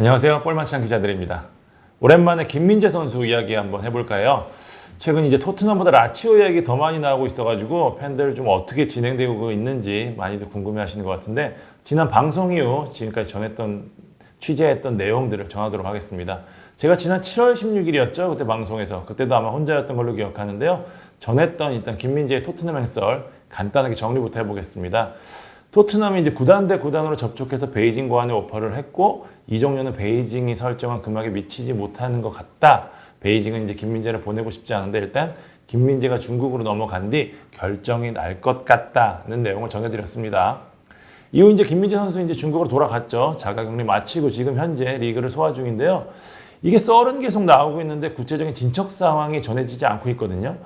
안녕하세요. 볼만찬 기자들입니다. 오랜만에 김민재 선수 이야기 한번 해볼까요? 최근 이제 토트넘보다 라치오 이야기 더 많이 나오고 있어가지고 팬들 좀 어떻게 진행되고 있는지 많이들 궁금해하시는 것 같은데, 지난 방송 이후 지금까지 취재했던 내용들을 전하도록 하겠습니다. 제가 지난 7월 16일이었죠. 그때 방송에서. 그때도 아마 혼자였던 걸로 기억하는데요. 전했던 일단 김민재의 토트넘 행설 간단하게 정리부터 해보겠습니다. 토트넘이 이제 구단 대 구단으로 접촉해서 베이징 고안에 오퍼를 했고, 이정료는 베이징이 설정한 금액에 미치지 못하는 것 같다. 베이징은 이제 김민재를 보내고 싶지 않은데 일단 김민재가 중국으로 넘어간 뒤 결정이 날 것 같다는 내용을 전해드렸습니다. 이후 이제 김민재 선수 이제 중국으로 돌아갔죠. 자가격리 마치고 지금 현재 리그를 소화 중인데요. 이게 썰은 계속 나오고 있는데 구체적인 진척 상황이 전해지지 않고 있거든요.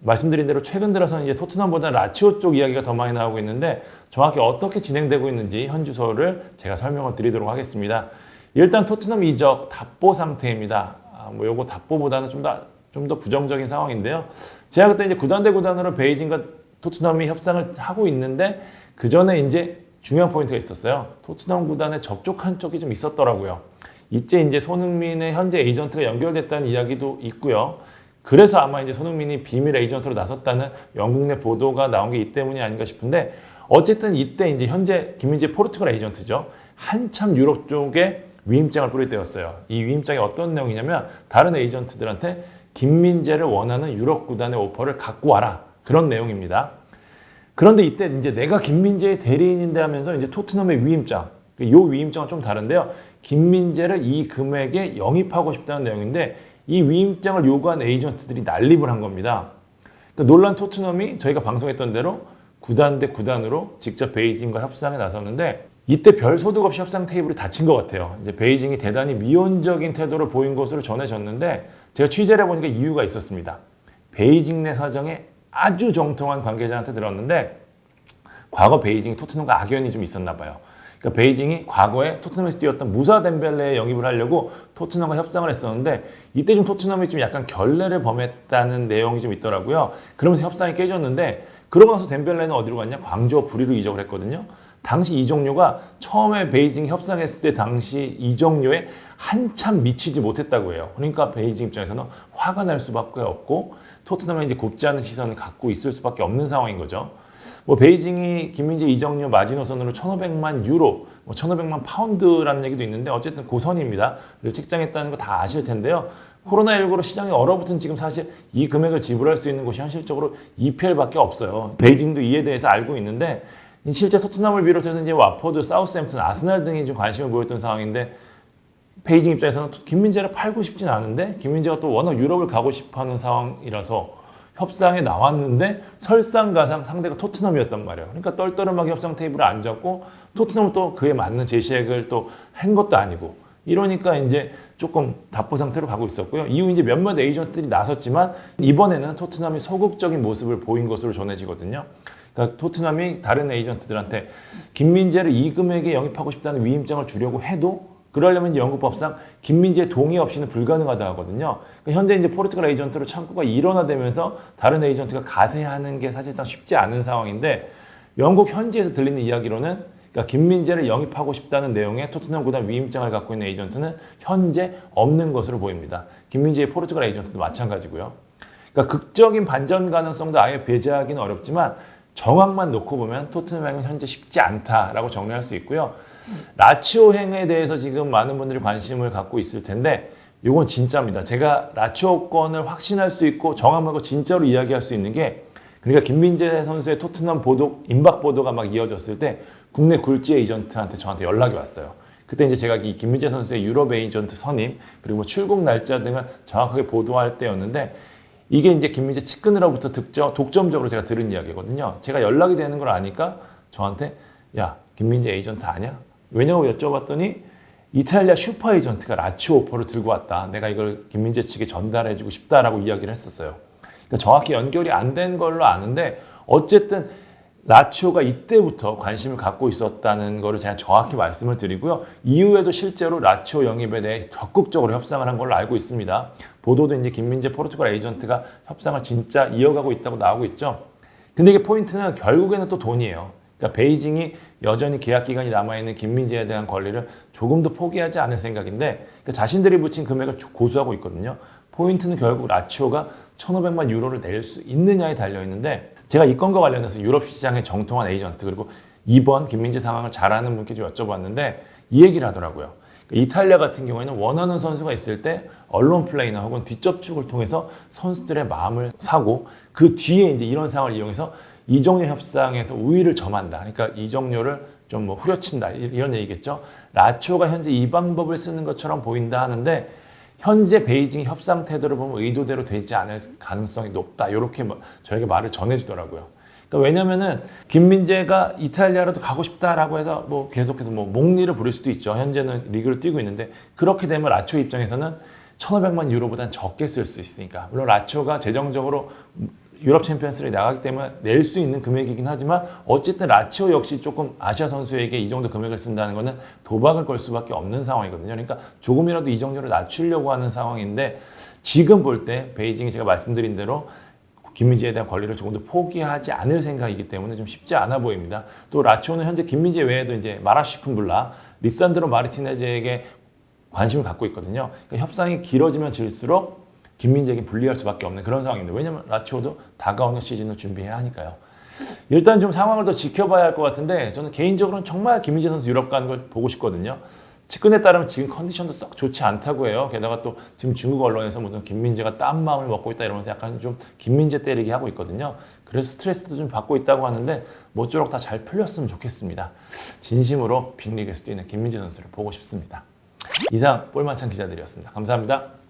말씀드린 대로 최근 들어서는 이제 토트넘보다 라치오 쪽 이야기가 더 많이 나오고 있는데, 정확히 어떻게 진행되고 있는지 현 주소를 제가 설명을 드리도록 하겠습니다. 일단 토트넘 이적 답보 상태입니다. 요거 답보보다는 좀 더 부정적인 상황인데요. 제가 그때 이제 구단 대 구단으로 베이징과 토트넘이 협상을 하고 있는데, 그 전에 이제 중요한 포인트가 있었어요. 토트넘 구단에 접촉한 쪽이 좀 있었더라고요. 이제 손흥민의 현재 에이전트가 연결됐다는 이야기도 있고요. 그래서 아마 이제 손흥민이 비밀 에이전트로 나섰다는 영국 내 보도가 나온 게 이 때문이 아닌가 싶은데, 어쨌든 이때 이제 현재 김민재 포르투갈 에이전트죠. 한참 유럽 쪽에 위임장을 뿌릴 때였어요. 이 위임장이 어떤 내용이냐면, 다른 에이전트들한테 김민재를 원하는 유럽 구단의 오퍼를 갖고 와라, 그런 내용입니다. 그런데 이때 이제 내가 김민재의 대리인인데 하면서 이제 토트넘의 위임장, 이 위임장은 좀 다른데요. 김민재를 이 금액에 영입하고 싶다는 내용인데, 이 위임장을 요구한 에이전트들이 난립을 한 겁니다. 그러니까 놀란 토트넘이 저희가 방송했던 대로 구단 대 구단으로 직접 베이징과 협상에 나섰는데, 이때 별 소득 없이 협상 테이블이 닫힌 것 같아요. 이제 베이징이 대단히 미온적인 태도를 보인 것으로 전해졌는데, 제가 취재를 해보니까 이유가 있었습니다. 베이징 내 사정에 아주 정통한 관계자한테 들었는데, 과거 베이징이 토트넘과 악연이 좀 있었나 봐요. 그러니까 베이징이 과거에 토트넘에서 뛰었던 무사 덴벨레에 영입을 하려고 토트넘과 협상을 했었는데, 이때 좀 토트넘이 좀 약간 결례를 범했다는 내용이 좀 있더라고요. 그러면서 협상이 깨졌는데, 그러고 나서 덴벨레는 어디로 갔냐? 광저우 부리로 이적을 했거든요. 당시 이정료가 처음에 베이징 협상했을 때 당시 이정료에 한참 미치지 못했다고 해요. 그러니까 베이징 입장에서는 화가 날 수밖에 없고, 토트넘에 이제 곱지 않은 시선을 갖고 있을 수밖에 없는 상황인 거죠. 베이징이 김민재 이정료 마지노선으로 1,500만 유로, 1,500만 파운드라는 얘기도 있는데, 어쨌든 고선입니다. 를 책정했다는 거 다 아실 텐데요. 코로나19로 시장이 얼어붙은 지금 사실 이 금액을 지불할 수 있는 곳이 현실적으로 EPL밖에 없어요. 베이징도 이에 대해서 알고 있는데, 실제 토트넘을 비롯해서 이제 와포드, 사우스햄튼, 아스날 등이 좀 관심을 보였던 상황인데, 베이징 입장에서는 김민재를 팔고 싶진 않은데, 김민재가 또 워낙 유럽을 가고 싶어하는 상황이라서 협상에 나왔는데, 설상가상 상대가 토트넘이었단 말이에요. 그러니까 떨떠름하게 협상 테이블에 앉았고, 토트넘은 또 그에 맞는 제시액을 또 한 것도 아니고, 이러니까 이제 조금 답보 상태로 가고 있었고요. 이후 이제 몇몇 에이전트들이 나섰지만, 이번에는 토트넘이 소극적인 모습을 보인 것으로 전해지거든요. 그러니까 토트넘이 다른 에이전트들한테 김민재를 이 금액에 영입하고 싶다는 위임장을 주려고 해도, 그러려면 영국법상 김민재의 동의 없이는 불가능하다 하거든요. 그러니까 현재 이제 포르투갈 에이전트로 창구가 일원화되면서 다른 에이전트가 가세하는 게 사실상 쉽지 않은 상황인데, 영국 현지에서 들리는 이야기로는, 그러니까 김민재를 영입하고 싶다는 내용의 토트넘 구단 위임장을 갖고 있는 에이전트는 현재 없는 것으로 보입니다. 김민재의 포르투갈 에이전트도 마찬가지고요. 그러니까 극적인 반전 가능성도 아예 배제하기는 어렵지만, 정황만 놓고 보면 토트넘은 현재 쉽지 않다라고 정리할 수 있고요. 라치오 행에 대해서 지금 많은 분들이 관심을 갖고 있을 텐데, 이건 진짜입니다. 제가 라치오 건을 확신할 수 있고 정확하고 진짜로 이야기할 수 있는 게, 그러니까 김민재 선수의 토트넘 보도, 임박 보도가 막 이어졌을 때 국내 굴지 에이전트한테 저한테 연락이 왔어요. 그때 이제 제가 이 김민재 선수의 유럽 에이전트 선임, 그리고 출국 날짜 등을 정확하게 보도할 때였는데, 이게 이제 김민재 측근으로부터 독점적으로 제가 들은 이야기거든요. 제가 연락이 되는 걸 아니까 저한테, 야, 김민재 에이전트 아냐? 왜냐고 여쭤봤더니, 이탈리아 슈퍼 에이전트가 라치오 오퍼를 들고 왔다. 내가 이걸 김민재 측에 전달해주고 싶다라고 이야기를 했었어요. 그러니까 정확히 연결이 안 된 걸로 아는데, 어쨌든 라치오가 이때부터 관심을 갖고 있었다는 거를 제가 정확히 말씀을 드리고요. 이후에도 실제로 라치오 영입에 대해 적극적으로 협상을 한 걸로 알고 있습니다. 보도도 이제 김민재 포르투갈 에이전트가 협상을 진짜 이어가고 있다고 나오고 있죠. 근데 이게 포인트는 결국에는 또 돈이에요. 그러니까 베이징이 여전히 계약 기간이 남아있는 김민재에 대한 권리를 조금 더 포기하지 않을 생각인데 자신들이 붙인 금액을 고수하고 있거든요. 포인트는 결국 라치오가 1,500만 유로를 낼 수 있느냐에 달려있는데 제가 이 건과 관련해서 유럽 시장의 정통한 에이전트 그리고 이번 김민재 상황을 잘 아는 분께 좀 여쭤봤는데 이 얘기를 하더라고요. 이탈리아 같은 경우에는 원하는 선수가 있을 때 언론 플레이나 혹은 뒷접촉을 통해서 선수들의 마음을 사고 그 뒤에 이제 이런 상황을 이용해서 이적료 협상에서 우위를 점한다. 그러니까 이적료를 좀 뭐 후려친다. 이런 얘기겠죠. 라치오가 현재 이 방법을 쓰는 것처럼 보인다 하는데 현재 베이징 협상 태도를 보면 의도대로 되지 않을 가능성이 높다. 이렇게 저에게 말을 전해주더라고요. 그러니까 왜냐면은 김민재가 이탈리아라도 가고 싶다라고 해서 뭐 계속해서 뭐 목리를 부릴 수도 있죠. 현재는 리그를 뛰고 있는데 그렇게 되면 라치오 입장에서는 1,500만 유로보단 적게 쓸 수 있으니까 물론 라치오가 재정적으로 유럽 챔피언스리그 나가기 때문에 낼 수 있는 금액이긴 하지만 어쨌든 라치오 역시 조금 아시아 선수에게 이 정도 금액을 쓴다는 것은 도박을 걸 수밖에 없는 상황이거든요. 그러니까 조금이라도 이적료를 낮추려고 하는 상황인데 지금 볼 때 베이징이 제가 말씀드린 대로 김민재에 대한 권리를 조금 더 포기하지 않을 생각이기 때문에 좀 쉽지 않아 보입니다. 또 라치오는 현재 김민재 외에도 이제 마라시쿤블라, 리산드로 마르티네즈에게 관심을 갖고 있거든요. 그러니까 협상이 길어지면 질수록 김민재에게 불리할 수밖에 없는 그런 상황입니다. 왜냐하면 라치오도 다가오는 시즌을 준비해야 하니까요. 일단 좀 상황을 더 지켜봐야 할 것 같은데 저는 개인적으로는 정말 김민재 선수 유럽 가는 걸 보고 싶거든요. 측근에 따르면 지금 컨디션도 썩 좋지 않다고 해요. 게다가 또 지금 중국 언론에서 무슨 김민재가 딴 마음을 먹고 있다 이러면서 약간 좀 김민재 때리기 하고 있거든요. 그래서 스트레스도 좀 받고 있다고 하는데 모쪼록 다 잘 풀렸으면 좋겠습니다. 진심으로 빅리그에서 뛰는 김민재 선수를 보고 싶습니다. 이상 볼만찬 기자들이었습니다. 감사합니다.